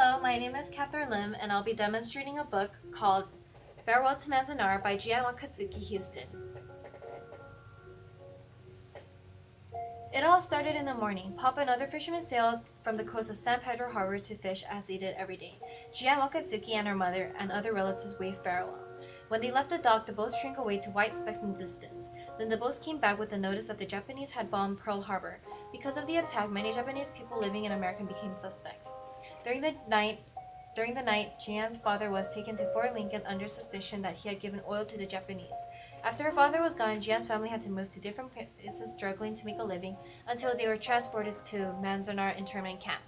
Hello, my name is Catherine Lim, and I'll be demonstrating a book called Farewell to Manznar by Gian Wakatsuki Houston. It all started in the morning. Papa and other fishermen sailed from the coast of San Pedro Harbor to fish as they did every day. Gian Wakatsuki and her mother and other relatives waved farewell. When they left the dock, the boats shrank away to white specks in the distance. Then the boats came back with the notice that the Japanese had bombed Pearl Harbor. Because of the attack, many Japanese people living in America became suspect. During the night, Jian's father was taken to Fort Lincoln under suspicion that he had given oil to the Japanese. After her father was gone, Jian's family had to move to different places struggling to make a living until they were transported to Manznar internment camp.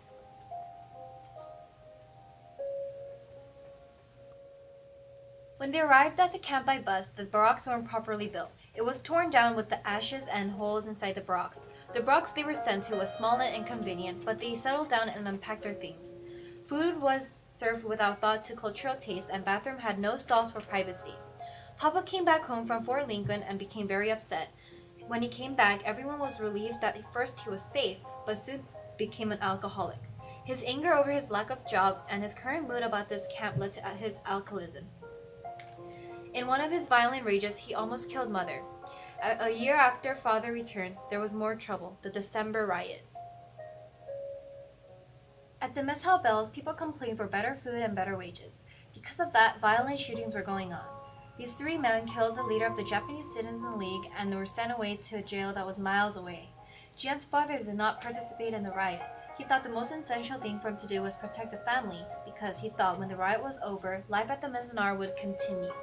When they arrived at the camp by bus, the barracks weren't properly built. It was torn down with the ashes and holes inside the barracks. The barracks they were sent to was small and inconvenient, but they settled down and unpacked their things. Food was served without thought to cultural taste, and bathroom had no stalls for privacy. Papa came back home from Fort Lincoln and became very upset. When he came back, everyone was relieved that at first he was safe, but soon became an alcoholic. His anger over his lack of job and his current mood about this camp led to his alcoholism. In one of his violent rages, he almost killed Mother. A year after Father returned, there was more trouble, the December riot. At the mess hall bells, people complained for better food and better wages. Because of that, violent shootings were going on. These three men killed the leader of the Japanese Citizen League and were sent away to a jail that was miles away. Jian's father did not participate in the riot. He thought the most essential thing for him to do was protect the family, because he thought when the riot was over, life at the Manznar would continue.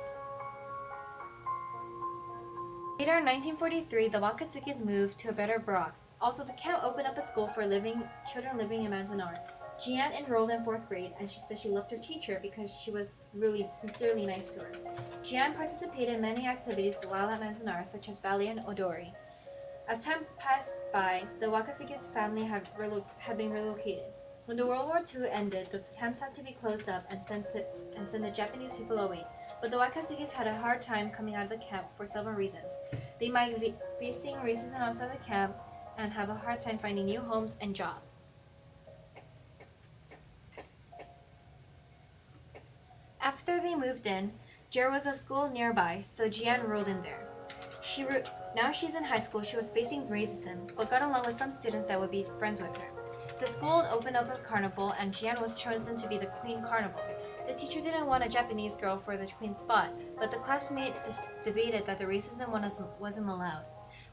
Later in 1943, the Wakatsukis moved to a better barracks. Also, the camp opened up a school for children living in Manznar. Jian enrolled in 4th grade, and she said she loved her teacher because she was really sincerely nice to her. Jian participated in many activities while at Manznar, such as ballet and odori. As time passed by, the Wakatsuki's family had been relocated. When the World War II ended, the camps had to be closed up and send the Japanese people away. But the Wakatsukis had a hard time coming out of the camp for several reasons. They might be facing racism outside the camp and have a hard time finding new homes and jobs. After they moved in, there was a school nearby, so Jian enrolled in there. Now she's in high school. She was facing racism, but got along with some students that would be friends with her. The school opened up a carnival, and Jian was chosen to be the Queen Carnival. The teacher didn't want a Japanese girl for the queen spot, but the classmates debated that the racism wasn't allowed.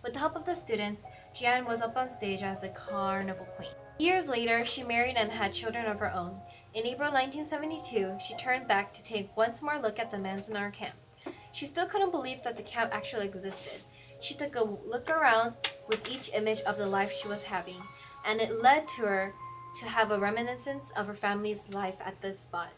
With the help of the students, Jian was up on stage as the carnival queen. Years later, she married and had children of her own. In April 1972, she turned back to take once more look at the Manznar camp. She still couldn't believe that the camp actually existed. She took a look around with each image of the life she was having, and it led to her to have a reminiscence of her family's life at this spot.